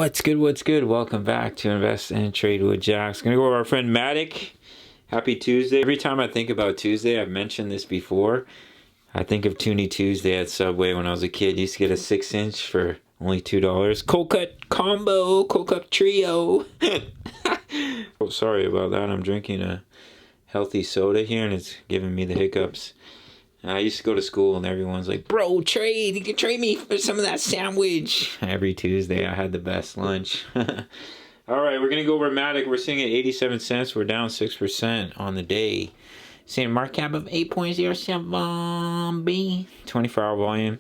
What's good? What's good? Welcome back to Invest and Trade with Jax. Gonna go over our friend Matic. Happy Tuesday. Every time I think about Tuesday, I've mentioned this before. I think of Toonie Tuesday at Subway when I was a kid. Used to get a 6-inch for only $2. Cold cut combo, cold cut trio. Oh, sorry about that. I'm drinking a healthy soda here and it's giving me the hiccups. I used to go to school and everyone's like, bro, trade. You can trade me for some of that sandwich. Every Tuesday I had the best lunch. All right, we're going to go over Matic. We're sitting at 87 cents. We're down 6% on the day. Seeing market cap of 8.07 B. 24-hour volume.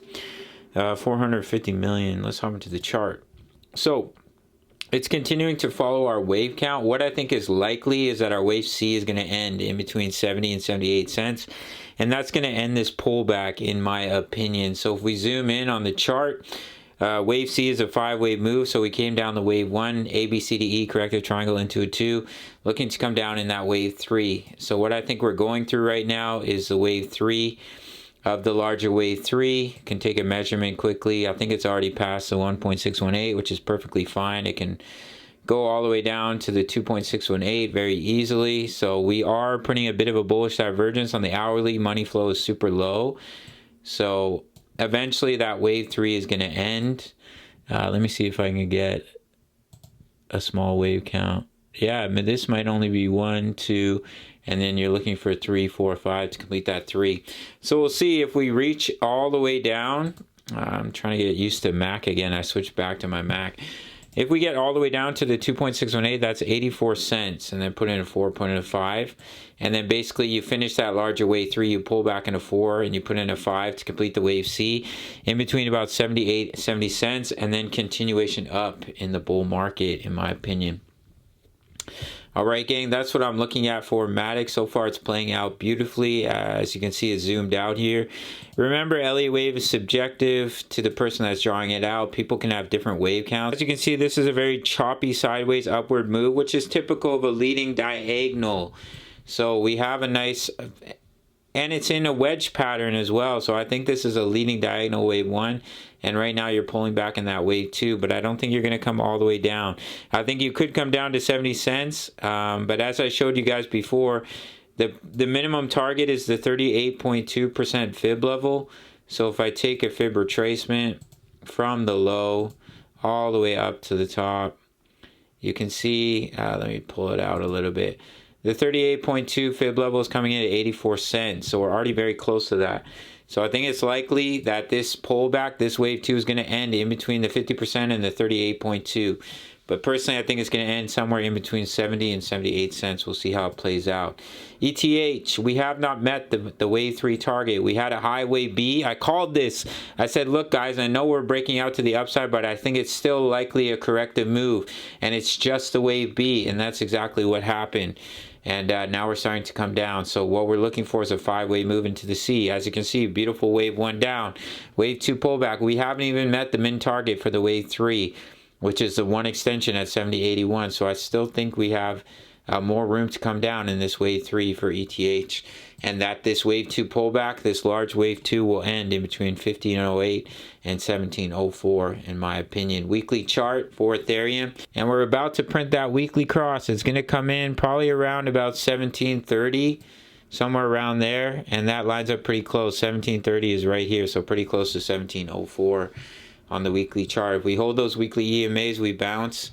450 million. Let's hop into the chart. So it's continuing to follow our wave count. What I think is likely is that our wave C is going to end in between 70 and 78 cents. And that's going to end this pullback in my opinion. So if we zoom in on the chart, wave C is a 5-wave move. So we came down the wave 1, A, B, C, D, E, corrective triangle into a 2, looking to come down in that wave 3. So what I think we're going through right now is the wave 3 of the larger wave 3. Can take a measurement quickly. I think it's already past the 1.618, which is perfectly fine. It can go all the way down to the 2.618 very easily. So we are putting a bit of a bullish divergence on the hourly. Money flow is super low. So eventually that wave 3 is going to end. Let me see if I can get a small wave count. Yeah, this might only be 1, 2, and then you're looking for 3, 4, 5 to complete that 3. So we'll see if we reach all the way down. I'm trying to get used to Mac again. I switched back to my Mac. If we get all the way down to the 2.618, that's 84 cents, and then put in a 4, put in a 5, and then basically you finish that larger wave 3, you pull back in a 4, and you put in a 5 to complete the wave C, in between about 78, 70 cents, and then continuation up in the bull market, in my opinion. All right, gang, that's what I'm looking at for Matic. So far, it's playing out beautifully. As you can see, it's zoomed out here. Remember, Elliott wave is subjective to the person that's drawing it out. People can have different wave counts. As you can see, this is a very choppy sideways upward move, which is typical of a leading diagonal. So we have a nice, and it's in a wedge pattern as well. So I think this is a leading diagonal wave 1. And right now you're pulling back in that wave 2, but I don't think you're going to come all the way down. I think you could come down to 70 cents, but as I showed you guys before, the minimum target is the 38.2% fib level. So if I take a fib retracement from the low all the way up to the top, you can see, let me pull it out a little bit. The 38.2 fib level is coming in at 84 cents, so we're already very close to that. So I think it's likely that this pullback, this wave 2, is going to end in between the 50% and the 38.2. But personally, I think it's going to end somewhere in between 70 and 78 cents. We'll see how it plays out. ETH, we have not met the wave 3 target. We had a high wave B. I called this. I said, look, guys, I know we're breaking out to the upside, but I think it's still likely a corrective move. And it's just the wave B, and that's exactly what happened. And now we're starting to come down. So what we're looking for is a 5-wave move into the C. As you can see, beautiful wave 1 down. Wave 2 pullback. We haven't even met the min target for the wave 3, which is the 1 extension at 70.81. So I still think we have more room to come down in this wave 3 for ETH. And that this wave 2 pullback, this large wave 2, will end in between 15.08 and 17.04 in my opinion. Weekly chart for Ethereum, and we're about to print that weekly cross. It's going to come in probably around about 17.30, somewhere around there, and that lines up pretty close. 17.30 is right here, so pretty close to 17.04 on the weekly chart. If we hold those weekly EMAs, we bounce.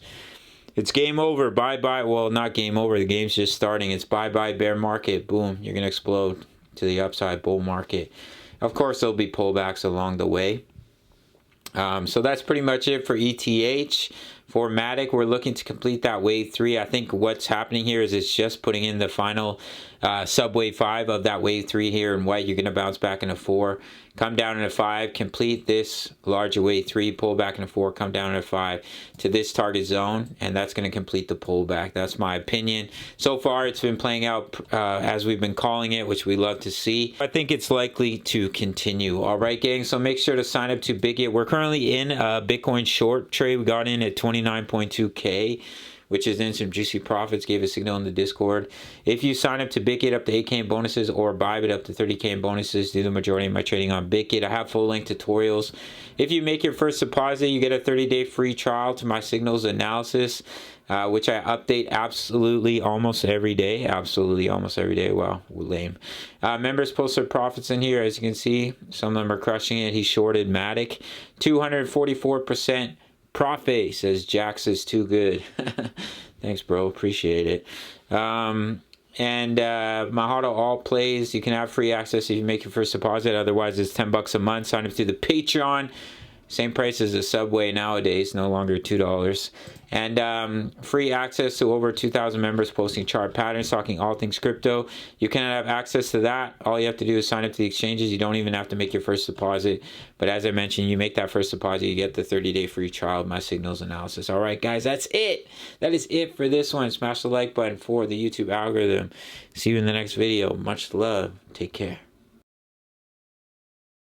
It's game over, bye-bye. Well, not game over. The game's just starting. It's bye-bye bear market. Boom, you're going to explode to the upside bull market. Of course, there'll be pullbacks along the way. So that's pretty much it for ETH. For Matic, we're looking to complete that wave 3. I think what's happening here is it's just putting in the final sub-wave 5 of that wave 3 here in white. You're going to bounce back in a 4, come down in a 5, complete this larger wave 3, pull back in a 4, come down in a 5 to this target zone, and that's going to complete the pullback. That's my opinion. So far, it's been playing out as we've been calling it, which we love to see. I think it's likely to continue. All right, gang, so make sure to sign up to Bigot. We're currently in a Bitcoin short trade. We got in at 29.2K. which is in some juicy profits. Gave a signal in the Discord. If you sign up to Bitkit up to 8K in bonuses or Bybit up to 30K in bonuses, do the majority of my trading on Bitkit. I have full length tutorials. If you make your first deposit, you get a 30-day free trial to my signals analysis, which I update absolutely almost every day. Absolutely almost every day. Wow, lame. Members post their profits in here. As you can see, some of them are crushing it. He shorted Matic. 244% profit. Says Jax is too good. Thanks, bro. Appreciate it. And Mahado all plays. You can have free access if you make your first deposit. Otherwise, it's $10 a month. Sign up to the Patreon. Same price as a Subway nowadays, no longer $2. And free access to over 2,000 members posting chart patterns, talking all things crypto. You can have access to that. All you have to do is sign up to the exchanges. You don't even have to make your first deposit. But as I mentioned, you make that first deposit, you get the 30-day free trial of my signals analysis. All right, guys, that's it. That is it for this one. Smash the like button for the YouTube algorithm. See you in the next video. Much love. Take care.